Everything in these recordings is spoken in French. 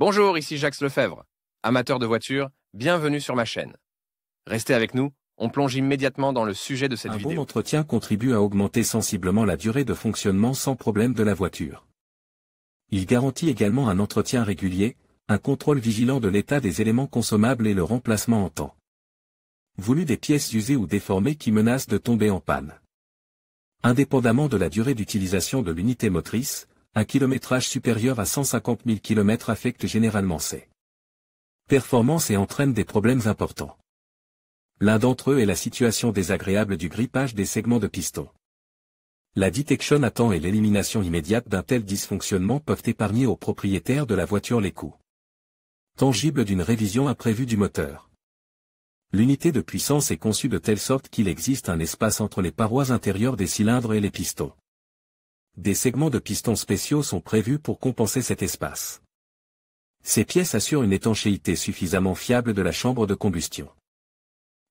Bonjour, ici Jacques Lefebvre. Amateur de voitures, bienvenue sur ma chaîne. Restez avec nous, on plonge immédiatement dans le sujet de cette vidéo. Un bon entretien contribue à augmenter sensiblement la durée de fonctionnement sans problème de la voiture. Il garantit également un entretien régulier, un contrôle vigilant de l'état des éléments consommables et le remplacement en temps voulu des pièces usées ou déformées qui menacent de tomber en panne. Indépendamment de la durée d'utilisation de l'unité motrice, un kilométrage supérieur à 150 000 km affecte généralement ses performances et entraîne des problèmes importants. L'un d'entre eux est la situation désagréable du grippage des segments de piston. La detection à temps et l'élimination immédiate d'un tel dysfonctionnement peuvent épargner aux propriétaires de la voiture les coûts tangibles d'une révision imprévue du moteur. L'unité de puissance est conçue de telle sorte qu'il existe un espace entre les parois intérieures des cylindres et les pistons. Des segments de pistons spéciaux sont prévus pour compenser cet espace. Ces pièces assurent une étanchéité suffisamment fiable de la chambre de combustion.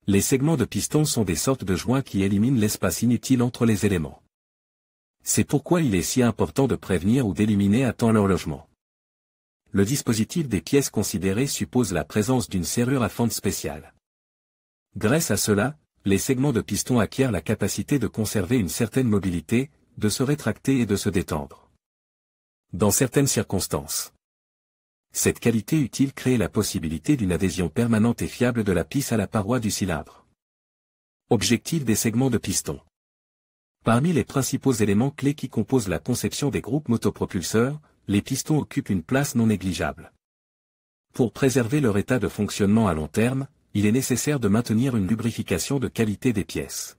Les segments de pistons sont des sortes de joints qui éliminent l'espace inutile entre les éléments. C'est pourquoi il est si important de prévenir ou d'éliminer à temps leur logement. Le dispositif des pièces considérées suppose la présence d'une serrure à fente spéciale. Grâce à cela, les segments de piston acquièrent la capacité de conserver une certaine mobilité, de se rétracter et de se détendre. Dans certaines circonstances, cette qualité utile crée la possibilité d'une adhésion permanente et fiable de la pisse à la paroi du cylindre. Objectif des segments de piston. Parmi les principaux éléments clés qui composent la conception des groupes motopropulseurs, les pistons occupent une place non négligeable. Pour préserver leur état de fonctionnement à long terme, il est nécessaire de maintenir une lubrification de qualité des pièces.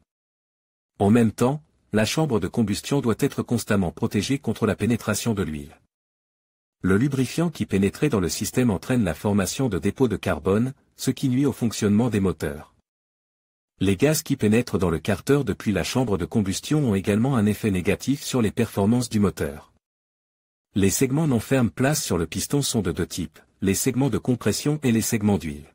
En même temps, la chambre de combustion doit être constamment protégée contre la pénétration de l'huile. Le lubrifiant qui pénétrait dans le système entraîne la formation de dépôts de carbone, ce qui nuit au fonctionnement des moteurs. Les gaz qui pénètrent dans le carter depuis la chambre de combustion ont également un effet négatif sur les performances du moteur. Les segments non fermes place sur le piston sont de deux types, les segments de compression et les segments d'huile.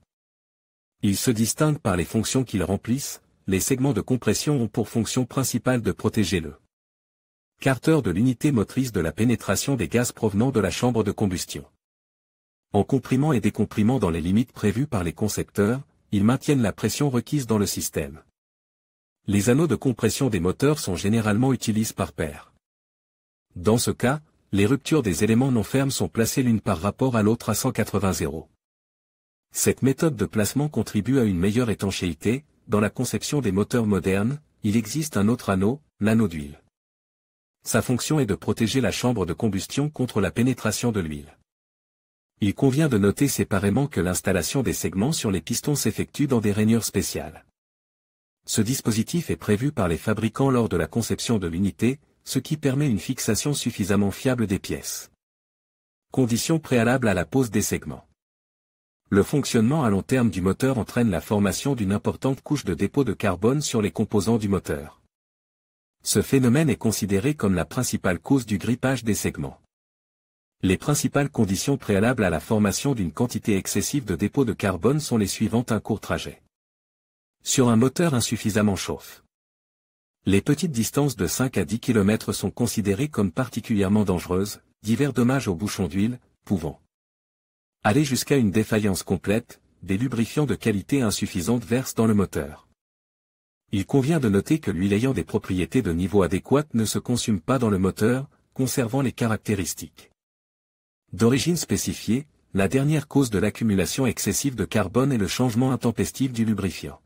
Ils se distinguent par les fonctions qu'ils remplissent. Les segments de compression ont pour fonction principale de protéger le carter de l'unité motrice de la pénétration des gaz provenant de la chambre de combustion. En comprimant et décomprimant dans les limites prévues par les concepteurs, ils maintiennent la pression requise dans le système. Les anneaux de compression des moteurs sont généralement utilisés par paire. Dans ce cas, les ruptures des éléments non fermes sont placées l'une par rapport à l'autre à 180°. Cette méthode de placement contribue à une meilleure étanchéité. Dans la conception des moteurs modernes, il existe un autre anneau, l'anneau d'huile. Sa fonction est de protéger la chambre de combustion contre la pénétration de l'huile. Il convient de noter séparément que l'installation des segments sur les pistons s'effectue dans des rainures spéciales. Ce dispositif est prévu par les fabricants lors de la conception de l'unité, ce qui permet une fixation suffisamment fiable des pièces. Condition préalable à la pose des segments. Le fonctionnement à long terme du moteur entraîne la formation d'une importante couche de dépôt de carbone sur les composants du moteur. Ce phénomène est considéré comme la principale cause du grippage des segments. Les principales conditions préalables à la formation d'une quantité excessive de dépôt de carbone sont les suivantes: un court trajet sur un moteur insuffisamment chauffe. Les petites distances de 5 à 10 km sont considérées comme particulièrement dangereuses, divers dommages aux bouchons d'huile, pouvant aller jusqu'à une défaillance complète, des lubrifiants de qualité insuffisante versent dans le moteur. Il convient de noter que l'huile ayant des propriétés de niveau adéquat ne se consume pas dans le moteur, conservant les caractéristiques d'origine spécifiée. La dernière cause de l'accumulation excessive de carbone est le changement intempestif du lubrifiant.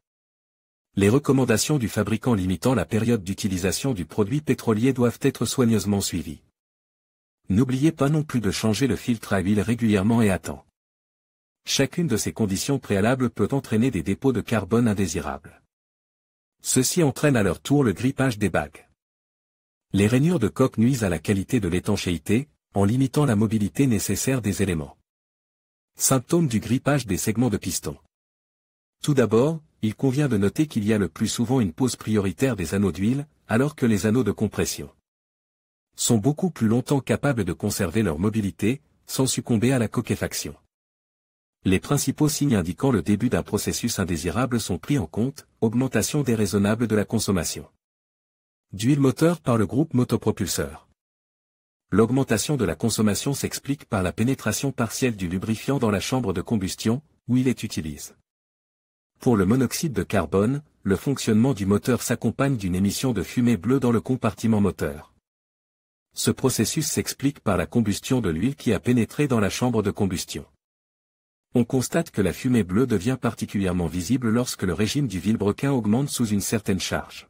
Les recommandations du fabricant limitant la période d'utilisation du produit pétrolier doivent être soigneusement suivies. N'oubliez pas non plus de changer le filtre à huile régulièrement et à temps. Chacune de ces conditions préalables peut entraîner des dépôts de carbone indésirables. Ceci entraîne à leur tour le grippage des bagues. Les rainures de coque nuisent à la qualité de l'étanchéité, en limitant la mobilité nécessaire des éléments. Symptômes du grippage des segments de piston. Tout d'abord, il convient de noter qu'il y a le plus souvent une pose prioritaire des anneaux d'huile, alors que les anneaux de compression sont beaucoup plus longtemps capables de conserver leur mobilité, sans succomber à la coquefaction. Les principaux signes indiquant le début d'un processus indésirable sont pris en compte: augmentation déraisonnable de la consommation d'huile moteur par le groupe motopropulseur, L'augmentation de la consommation s'explique par la pénétration partielle du lubrifiant dans la chambre de combustion, où il est utilisé. Pour le monoxyde de carbone, le fonctionnement du moteur s'accompagne d'une émission de fumée bleue dans le compartiment moteur. Ce processus s'explique par la combustion de l'huile qui a pénétré dans la chambre de combustion. On constate que la fumée bleue devient particulièrement visible lorsque le régime du vilebrequin augmente sous une certaine charge.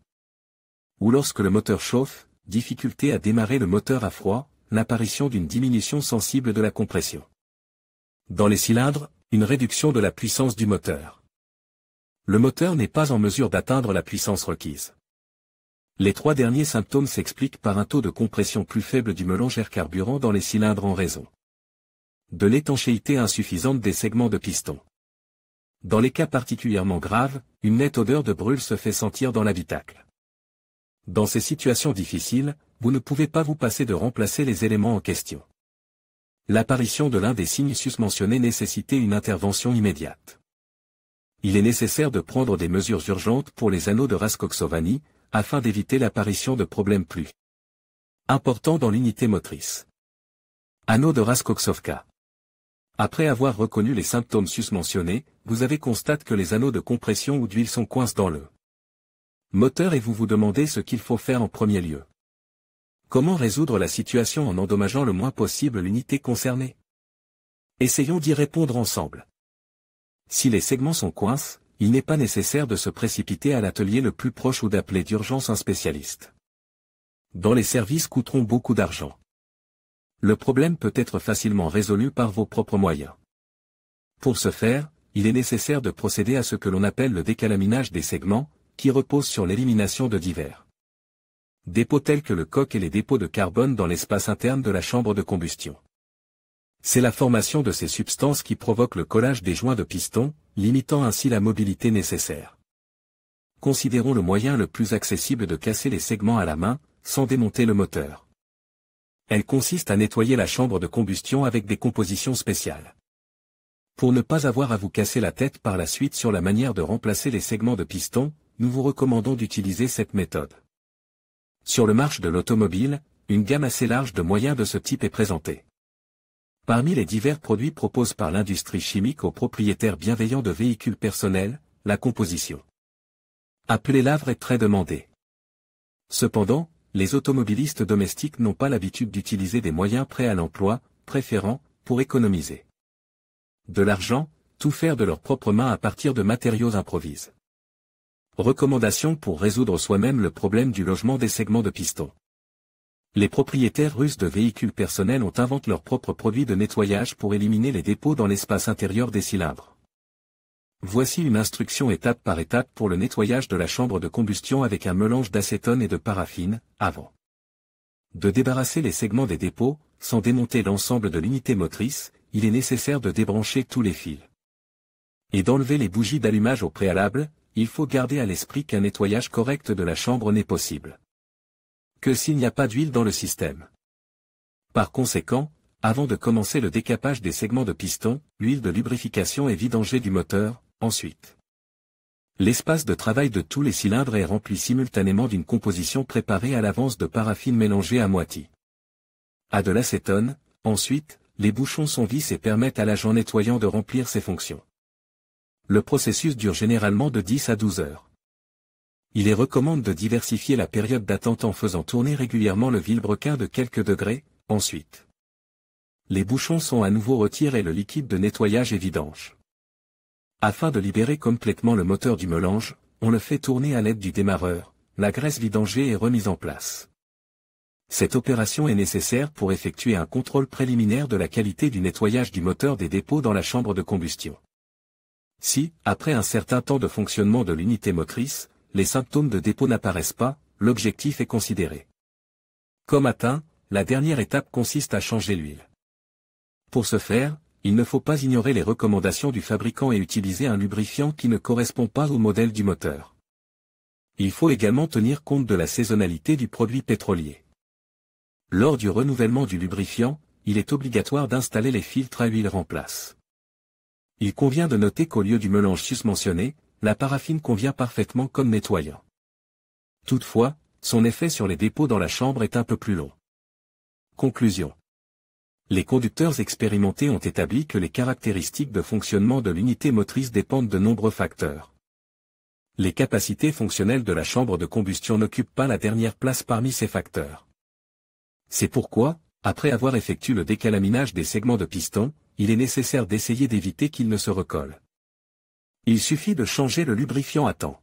Ou lorsque le moteur chauffe, difficulté à démarrer le moteur à froid, l'apparition d'une diminution sensible de la compression. Dans les cylindres, une réduction de la puissance du moteur. Le moteur n'est pas en mesure d'atteindre la puissance requise. Les trois derniers symptômes s'expliquent par un taux de compression plus faible du mélange air-carburant dans les cylindres en raison de l'étanchéité insuffisante des segments de piston. Dans les cas particulièrement graves, une nette odeur de brûle se fait sentir dans l'habitacle. Dans ces situations difficiles, vous ne pouvez pas vous passer de remplacer les éléments en question. L'apparition de l'un des signes susmentionnés nécessitait une intervention immédiate. Il est nécessaire de prendre des mesures urgentes pour les anneaux de Raskoczowani, afin d'éviter l'apparition de problèmes plus importants dans l'unité motrice. Anneaux de Raskoczowka. Après avoir reconnu les symptômes susmentionnés, vous avez constaté que les anneaux de compression ou d'huile sont coincés dans le moteur et vous vous demandez ce qu'il faut faire en premier lieu. Comment résoudre la situation en endommageant le moins possible l'unité concernée? Essayons d'y répondre ensemble. Si les segments sont coincés, il n'est pas nécessaire de se précipiter à l'atelier le plus proche ou d'appeler d'urgence un spécialiste. Dans les services coûteront beaucoup d'argent. Le problème peut être facilement résolu par vos propres moyens. Pour ce faire, il est nécessaire de procéder à ce que l'on appelle le décalaminage des segments, qui repose sur l'élimination de divers dépôts tels que le coque et les dépôts de carbone dans l'espace interne de la chambre de combustion. C'est la formation de ces substances qui provoque le collage des joints de piston, limitant ainsi la mobilité nécessaire. Considérons le moyen le plus accessible de casser les segments à la main, sans démonter le moteur. Elle consiste à nettoyer la chambre de combustion avec des compositions spéciales. Pour ne pas avoir à vous casser la tête par la suite sur la manière de remplacer les segments de piston, nous vous recommandons d'utiliser cette méthode. Sur le marché de l'automobile, une gamme assez large de moyens de ce type est présentée. Parmi les divers produits proposés par l'industrie chimique aux propriétaires bienveillants de véhicules personnels, la composition appelée Lavre est très demandée. Cependant, les automobilistes domestiques n'ont pas l'habitude d'utiliser des moyens prêts à l'emploi, préférant, pour économiser de l'argent, tout faire de leurs propres mains à partir de matériaux improvisés. Recommandations pour résoudre soi-même le problème du logement des segments de piston. Les propriétaires russes de véhicules personnels ont inventé leurs propres produits de nettoyage pour éliminer les dépôts dans l'espace intérieur des cylindres. Voici une instruction étape par étape pour le nettoyage de la chambre de combustion avec un mélange d'acétone et de paraffine, avant de débarrasser les segments des dépôts, sans démonter l'ensemble de l'unité motrice, il est nécessaire de débrancher tous les fils et d'enlever les bougies d'allumage au préalable. Il faut garder à l'esprit qu'un nettoyage correct de la chambre n'est possible que s'il n'y a pas d'huile dans le système. Par conséquent, avant de commencer le décapage des segments de piston, l'huile de lubrification est vidangée du moteur, ensuite. L'espace de travail de tous les cylindres est rempli simultanément d'une composition préparée à l'avance de paraffine mélangée à moitié à de l'acétone, ensuite, les bouchons sont vis et permettent à l'agent nettoyant de remplir ses fonctions. Le processus dure généralement de 10 à 12 heures. Il est recommandé de diversifier la période d'attente en faisant tourner régulièrement le vilebrequin de quelques degrés, ensuite. Les bouchons sont à nouveau retirés et le liquide de nettoyage est vidange. Afin de libérer complètement le moteur du mélange, on le fait tourner à l'aide du démarreur, la graisse vidangée est remise en place. Cette opération est nécessaire pour effectuer un contrôle préliminaire de la qualité du nettoyage du moteur des dépôts dans la chambre de combustion. Si, après un certain temps de fonctionnement de l'unité motrice, les symptômes de dépôt n'apparaissent pas, l'objectif est considéré comme atteint, la dernière étape consiste à changer l'huile. Pour ce faire, il ne faut pas ignorer les recommandations du fabricant et utiliser un lubrifiant qui ne correspond pas au modèle du moteur. Il faut également tenir compte de la saisonnalité du produit pétrolier. Lors du renouvellement du lubrifiant, il est obligatoire d'installer les filtres à huile remplace. Il convient de noter qu'au lieu du mélange susmentionné, la paraffine convient parfaitement comme nettoyant. Toutefois, son effet sur les dépôts dans la chambre est un peu plus long. Conclusion. Les conducteurs expérimentés ont établi que les caractéristiques de fonctionnement de l'unité motrice dépendent de nombreux facteurs. Les capacités fonctionnelles de la chambre de combustion n'occupent pas la dernière place parmi ces facteurs. C'est pourquoi, après avoir effectué le décalaminage des segments de piston, il est nécessaire d'essayer d'éviter qu'ils ne se recollent. Il suffit de changer le lubrifiant à temps.